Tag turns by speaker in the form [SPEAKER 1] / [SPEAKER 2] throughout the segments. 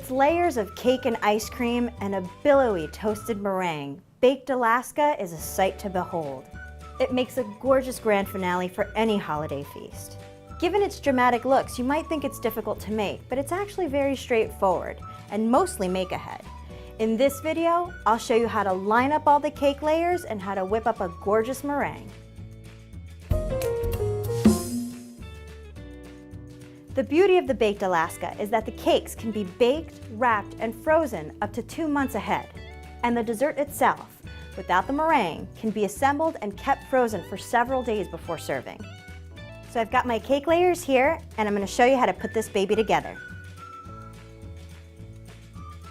[SPEAKER 1] its layers of cake and ice cream and a billowy toasted meringue, baked Alaska is a sight to behold. It makes a gorgeous grand finale for any holiday feast. Given its dramatic looks, you might think it's difficult to make, but it's actually very straightforward and mostly make ahead. In this video, I'll show you how to line up all the cake layers and how to whip up a gorgeous meringue. The beauty of the baked Alaska is that the cakes can be baked, wrapped, and frozen up to 2 months ahead. And the dessert itself, without the meringue, can be assembled and kept frozen for several days before serving. So I've got my cake layers here, and I'm going to show you how to put this baby together.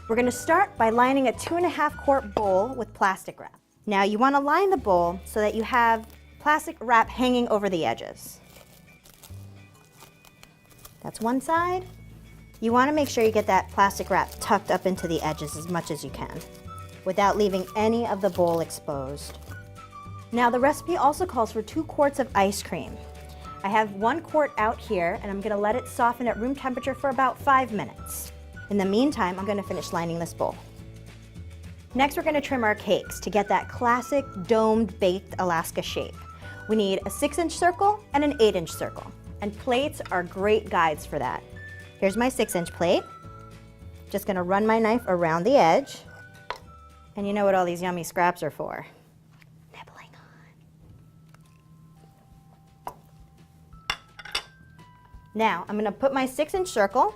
[SPEAKER 1] We're going to start by lining a 2.5 quart bowl with plastic wrap. Now you want to line the bowl so that you have plastic wrap hanging over the edges. That's one side. You want to make sure you get that plastic wrap tucked up into the edges as much as you can, without leaving any of the bowl exposed. Now the recipe also calls for 2 quarts of ice cream. I have 1 quart out here, and I'm going to let it soften at room temperature for about 5 minutes. In the meantime, I'm going to finish lining this bowl. Next, we're going to trim our cakes to get that classic domed baked Alaska shape. We need a 6-inch circle and an 8-inch circle. And plates are great guides for that. Here's my 6-inch plate. Just gonna run my knife around the edge. And you know what all these yummy scraps are for. Nibbling on. Now, I'm gonna put my 6-inch circle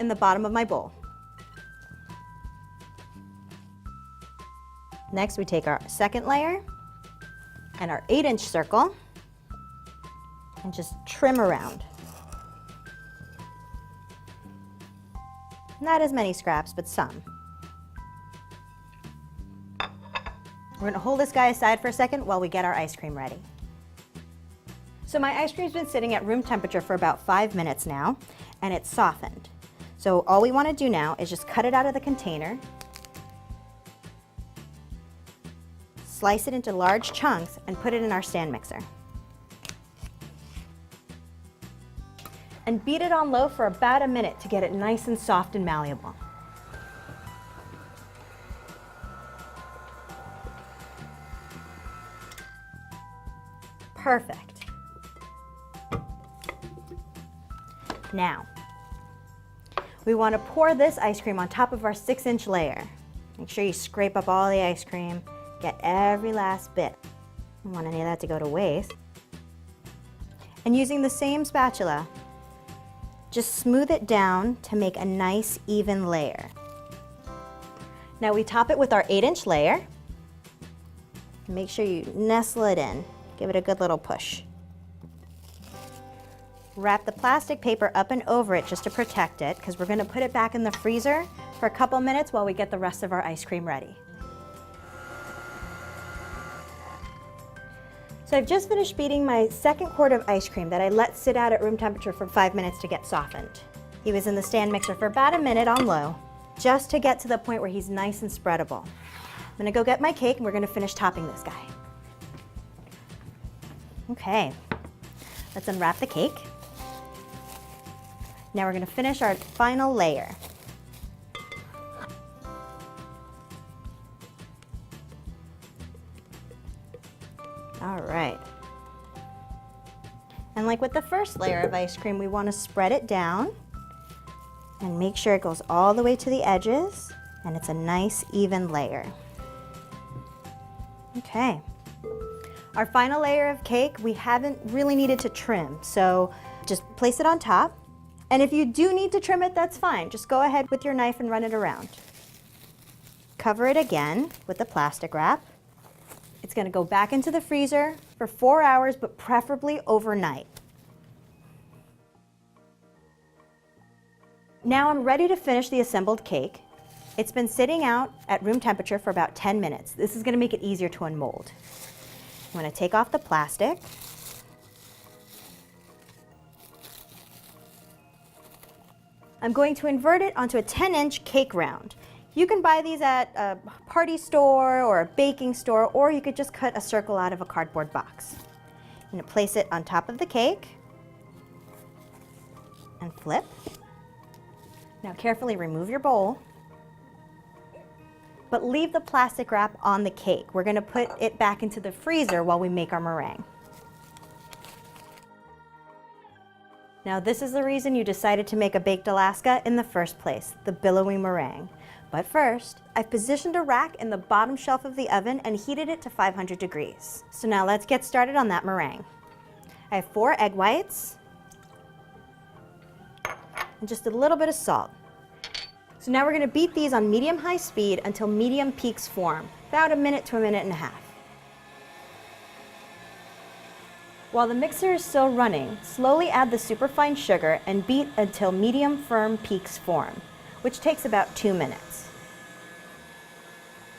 [SPEAKER 1] in the bottom of my bowl. Next, we take our second layer and our 8-inch circle and just trim around. Not as many scraps, but some. We're going to hold this guy aside for a second while we get our ice cream ready. So my ice cream's been sitting at room temperature for about 5 minutes now, and it's softened. So all we want to do now is just cut it out of the container, slice it into large chunks, and put it in our stand mixer. And beat it on low for about a minute to get it nice and soft and malleable. Perfect. Now, we want to pour this ice cream on top of our 6-inch layer. Make sure you scrape up all the ice cream, get every last bit. Don't want any of that to go to waste. And using the same spatula, just smooth it down to make a nice even layer. Now we top it with our 8-inch layer. Make sure you nestle it in. Give it a good little push. Wrap the plastic paper up and over it just to protect it, because we're going to put it back in the freezer for a couple minutes while we get the rest of our ice cream ready. So I've just finished beating my 2nd quart of ice cream that I let sit out at room temperature for 5 minutes to get softened. He was in the stand mixer for about a minute on low, just to get to the point where he's nice and spreadable. I'm gonna go get my cake and we're gonna finish topping this guy. Okay, let's unwrap the cake. Now we're gonna finish our final layer. All right. And like with the first layer of ice cream, we want to spread it down and make sure it goes all the way to the edges and it's a nice even layer. Okay. Our final layer of cake, we haven't really needed to trim, so just place it on top. And if you do need to trim it, that's fine. Just go ahead with your knife and run it around. Cover it again with the plastic wrap. It's going to go back into the freezer for 4 hours, but preferably overnight. Now I'm ready to finish the assembled cake. It's been sitting out at room temperature for about 10 minutes. This is going to make it easier to unmold. I'm going to take off the plastic. I'm going to invert it onto a 10-inch cake round. You can buy these at a party store or a baking store, or you could just cut a circle out of a cardboard box. I'm going to place it on top of the cake and flip. Now carefully remove your bowl, but leave the plastic wrap on the cake. We're going to put it back into the freezer while we make our meringue. Now this is the reason you decided to make a baked Alaska in the first place, the billowy meringue. But first, I've positioned a rack in the bottom shelf of the oven and heated it to 500 degrees. So now let's get started on that meringue. I have 4 egg whites and just a little bit of salt. So now we're going to beat these on medium-high speed until medium peaks form, about a minute to a minute and a half. While the mixer is still running, slowly add the superfine sugar and beat until medium firm peaks form, which takes about 2 minutes.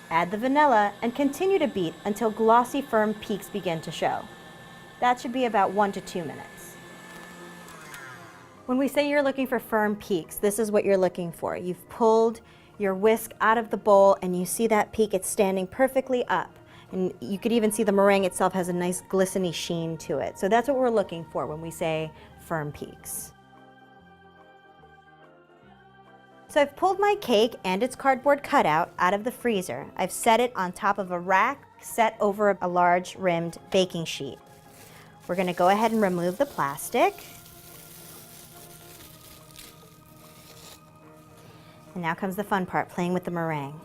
[SPEAKER 1] Add the vanilla and continue to beat until glossy firm peaks begin to show. That should be about 1 to 2 minutes. When we say you're looking for firm peaks, this is what you're looking for. You've pulled your whisk out of the bowl and you see that peak, it's standing perfectly up. And you could even see the meringue itself has a nice glistening sheen to it. So that's what we're looking for when we say firm peaks. So I've pulled my cake and its cardboard cutout out of the freezer. I've set it on top of a rack set over a large rimmed baking sheet. We're going to go ahead and remove the plastic. And now comes the fun part, playing with the meringue.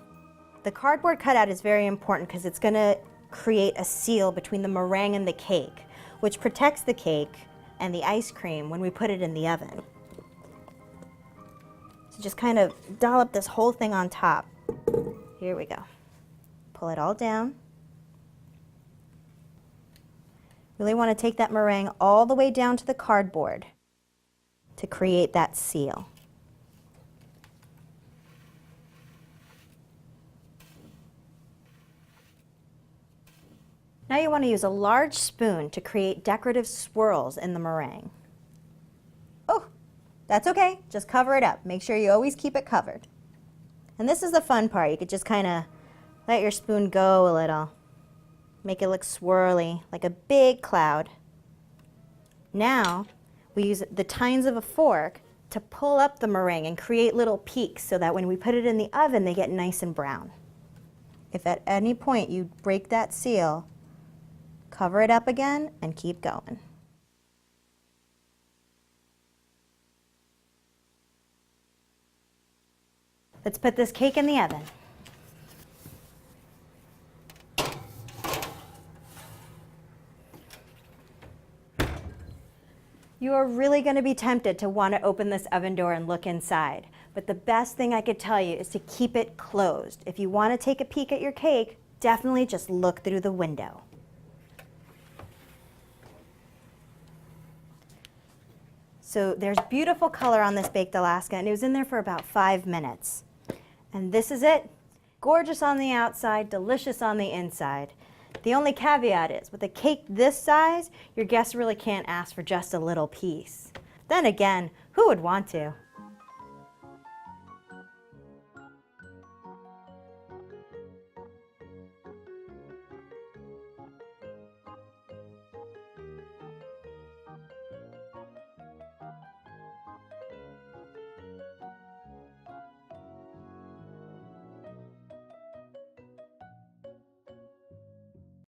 [SPEAKER 1] The cardboard cutout is very important because it's going to create a seal between the meringue and the cake, which protects the cake and the ice cream when we put it in the oven. So just kind of dollop this whole thing on top. Here we go. Pull it all down. Really want to take that meringue all the way down to the cardboard to create that seal. Now you want to use a large spoon to create decorative swirls in the meringue. Oh, that's okay. Just cover it up. Make sure you always keep it covered. And this is the fun part. You could just kind of let your spoon go a little. Make it look swirly, like a big cloud. Now we use the tines of a fork to pull up the meringue and create little peaks so that when we put it in the oven, they get nice and brown. If at any point you break that seal, cover it up again and keep going. Let's put this cake in the oven. You are really going to be tempted to want to open this oven door and look inside, but the best thing I could tell you is to keep it closed. If you want to take a peek at your cake, definitely just look through the window. So there's beautiful color on this baked Alaska, and it was in there for about 5 minutes. And this is it. Gorgeous on the outside, delicious on the inside. The only caveat is, with a cake this size, your guests really can't ask for just a little piece. Then again, who would want to?